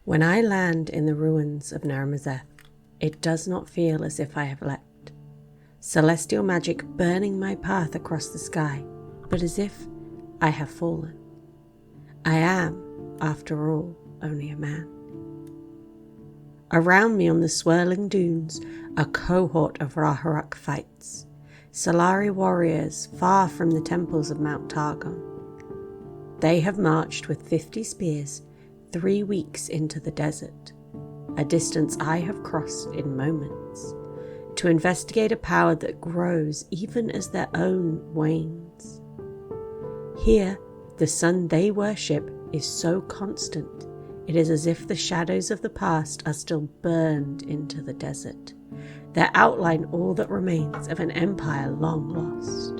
When I land in the ruins of Narration, it does not feel as if I have leapt, celestial magic burning my path across the sky, but as if I have fallen. I am, after all, only a man. Around me on the swirling dunes, a cohort of Raharak fights, Solari warriors far from the temples of Mount Targon. They have marched with 50 spears 3 weeks into the desert, a distance I have crossed in moments, to investigate a power that grows even as their own wanes. Here, the sun they worship is so constant, it is as if the shadows of the past are still burned into the desert, their outline all that remains of an empire long lost.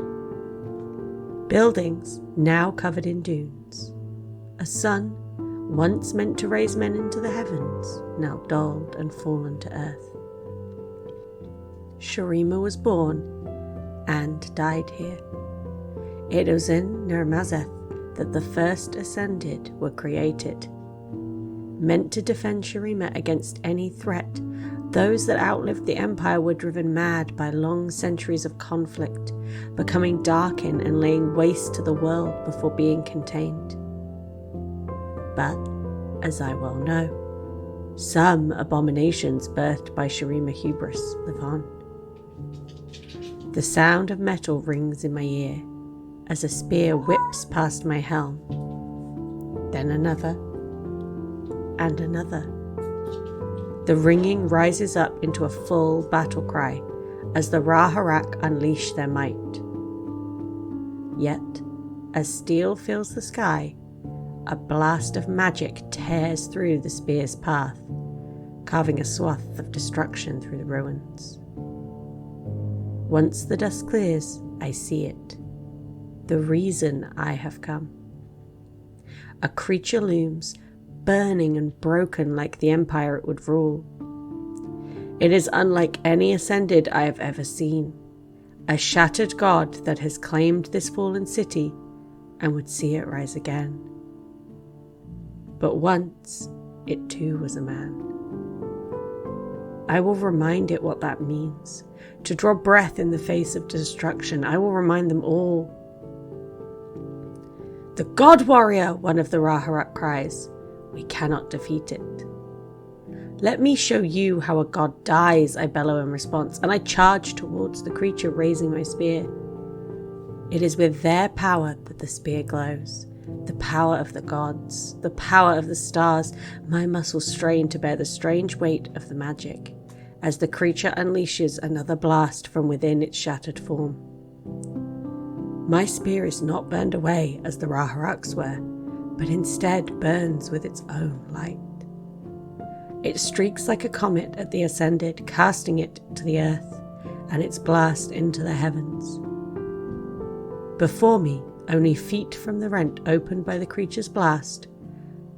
Buildings now covered in dunes, a sun once meant to raise men into the heavens, now dulled and fallen to earth. Shurima was born and died here. It was in Narration that the first Ascended were created. Meant to defend Shurima against any threat, those that outlived the Empire were driven mad by long centuries of conflict, becoming darkened and laying waste to the world before being contained. But, as I well know, some abominations birthed by Shurima hubris live on. The sound of metal rings in my ear as a spear whips past my helm, then another, and another. The ringing rises up into a full battle cry as the Raharak unleash their might. Yet, as steel fills the sky, a blast of magic tears through the spear's path, carving a swath of destruction through the ruins. Once the dust clears, I see it. The reason I have come. A creature looms, burning and broken like the empire it would rule. It is unlike any Ascended I have ever seen, a shattered god that has claimed this fallen city and would see it rise again. But once, it too was a man. I will remind it what that means, to draw breath in the face of destruction. I will remind them all. "The God Warrior," one of the Raharak cries. "We cannot defeat it." "Let me show you how a god dies," I bellow in response, and I charge towards the creature, raising my spear. It is with their power that the spear glows. The power of the gods, the power of the stars. My muscles strain to bear the strange weight of the magic, as the creature unleashes another blast from within its shattered form. My spear is not burned away as the Raharaks were, but instead burns with its own light. It streaks like a comet at the Ascended, casting it to the earth, and its blast into the heavens. Before me, only feet from the rent opened by the creature's blast,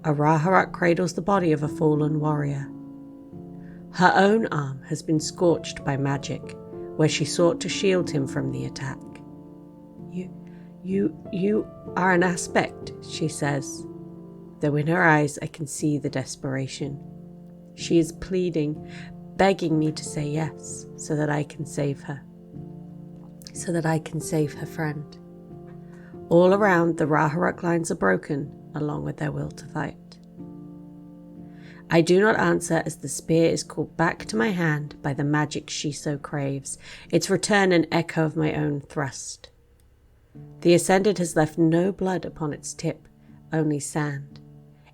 a Raharak cradles the body of a fallen warrior. Her own arm has been scorched by magic, where she sought to shield him from the attack. You are an aspect," she says, though in her eyes I can see the desperation. She is pleading, begging me to say yes, so that I can save her. So that I can save her friend. All around, the Raharak lines are broken, along with their will to fight. I do not answer as the spear is called back to my hand by the magic she so craves, its return an echo of my own thrust. The Ascended has left no blood upon its tip, only sand.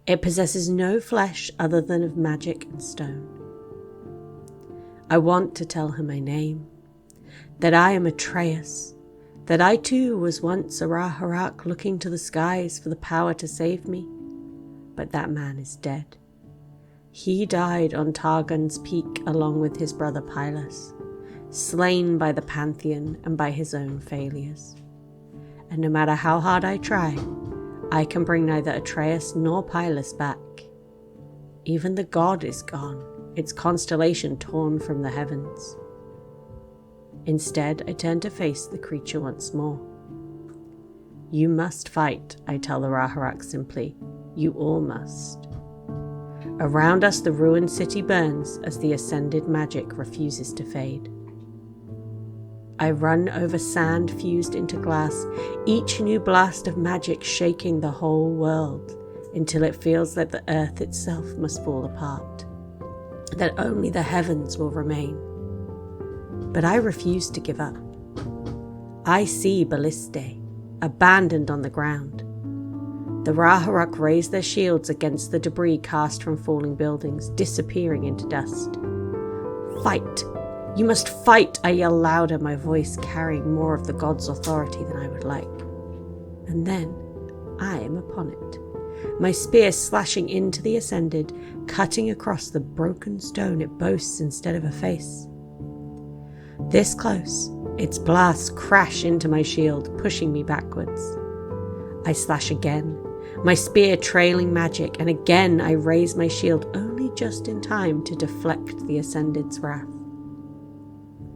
It possesses no flesh other than of magic and stone. I want to tell her my name, that I am Atreus, that I too was once a Raharak looking to the skies for the power to save me, but that man is dead. He died on Targon's peak along with his brother Pylus, slain by the Pantheon and by his own failures. And no matter how hard I try, I can bring neither Atreus nor Pylus back. Even the god is gone, its constellation torn from the heavens. Instead, I turn to face the creature once more. "You must fight," I tell the Raharak simply. "You all must." Around us the ruined city burns as the ascended magic refuses to fade. I run over sand fused into glass, each new blast of magic shaking the whole world, until it feels like the earth itself must fall apart, that only the heavens will remain. But I refuse to give up. I see Balliste, abandoned on the ground. The Raharuk raise their shields against the debris cast from falling buildings, disappearing into dust. Fight! You must fight! I yell louder, my voice carrying more of the god's authority than I would like. And then I am upon it, my spear slashing into the ascended, cutting across the broken stone it boasts instead of a face. This close, its blasts crash into my shield, pushing me backwards. I slash again, my spear trailing magic, and again I raise my shield only just in time to deflect the Ascended's wrath.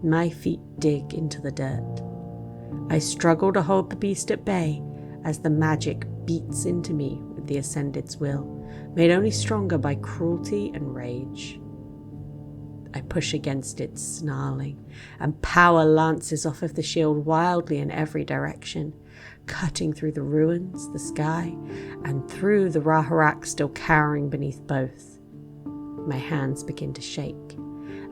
My feet dig into the dirt. I struggle to hold the beast at bay as the magic beats into me with the Ascended's will, made only stronger by cruelty and rage. I push against it, snarling, and power lances off of the shield wildly in every direction, cutting through the ruins, the sky, and through the Raharak still cowering beneath both. My hands begin to shake,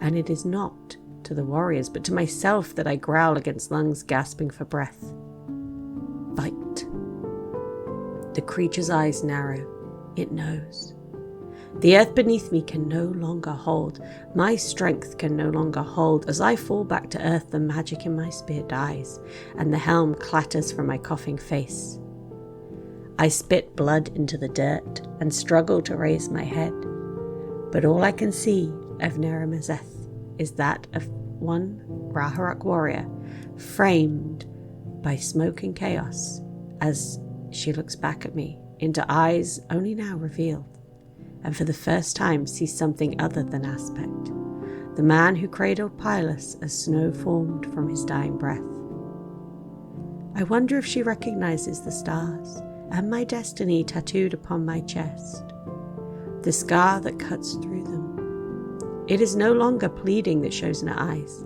and it is not to the warriors, but to myself that I growl against lungs gasping for breath. Fight. The creature's eyes narrow. It knows. The earth beneath me can no longer hold. My strength can no longer hold. As I fall back to earth, the magic in my spear dies, and the helm clatters from my coughing face. I spit blood into the dirt and struggle to raise my head, but all I can see of Neramazeth is that of one Raharuk warrior, framed by smoke and chaos, as she looks back at me into eyes only now revealed, and for the first time sees something other than aspect, the man who cradled Pylus as snow formed from his dying breath. I wonder if she recognizes the stars and my destiny tattooed upon my chest, the scar that cuts through them. It is no longer pleading that shows in her eyes.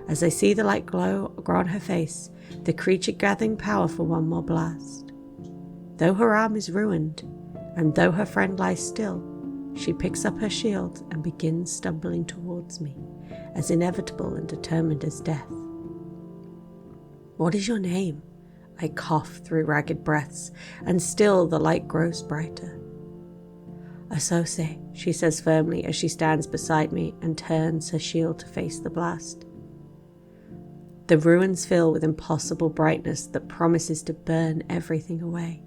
As I see the light glow on her face, the creature gathering power for one more blast. Though her arm is ruined, and though her friend lies still, she picks up her shield and begins stumbling towards me, as inevitable and determined as death. What is your name? I cough through ragged breaths, and still the light grows brighter. Asose, she says firmly as she stands beside me and turns her shield to face the blast. The ruins fill with impossible brightness that promises to burn everything away,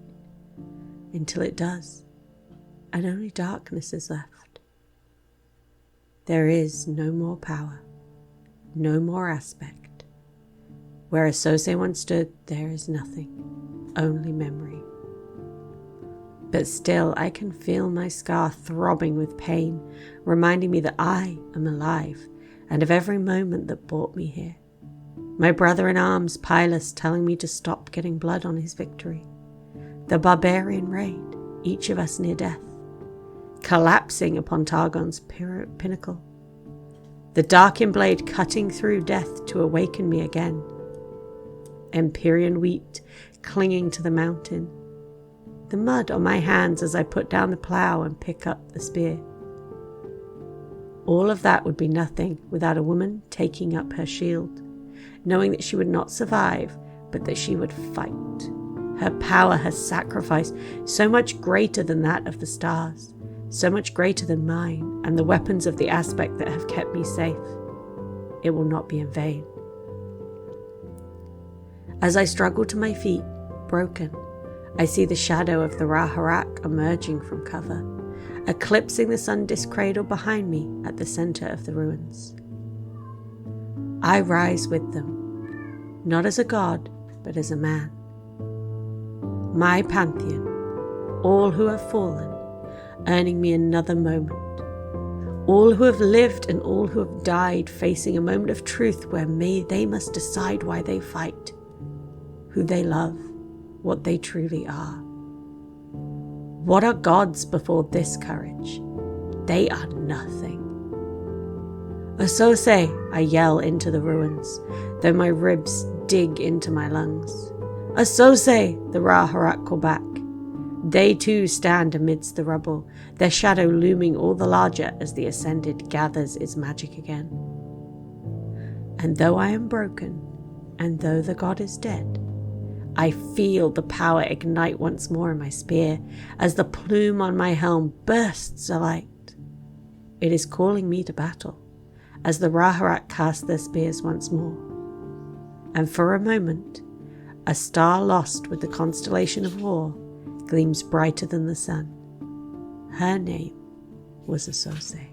until it does, and only darkness is left. There is no more power, no more aspect. Where Asose once stood, there is nothing, only memory. But still I can feel my scar throbbing with pain, reminding me that I am alive, and of every moment that brought me here. My brother in arms, Pylus, telling me to stop getting blood on his victory. The barbarian raid, each of us near death, collapsing upon Targon's pinnacle. The Darkin blade cutting through death to awaken me again. Empyrean wheat clinging to the mountain. The mud on my hands as I put down the plough and pick up the spear. All of that would be nothing without a woman taking up her shield, knowing that she would not survive, but that she would fight. Her power, her sacrifice, so much greater than that of the stars, so much greater than mine, and the weapons of the aspect that have kept me safe. It will not be in vain. As I struggle to my feet, broken, I see the shadow of the Raharak emerging from cover, eclipsing the sun-disk cradle behind me at the center of the ruins. I rise with them, not as a god, but as a man. My Pantheon, all who have fallen, earning me another moment. All who have lived and all who have died, facing a moment of truth where they must decide why they fight, who they love, what they truly are. What are gods before this courage? They are nothing. Asose, I yell into the ruins, though my ribs dig into my lungs. Asose, the Raharat call back. They too stand amidst the rubble, their shadow looming all the larger as the Ascended gathers its magic again. And though I am broken, and though the god is dead, I feel the power ignite once more in my spear as the plume on my helm bursts alight. It is calling me to battle as the Raharat cast their spears once more. And for a moment, a star lost with the constellation of war gleams brighter than the sun. Her name was Asose.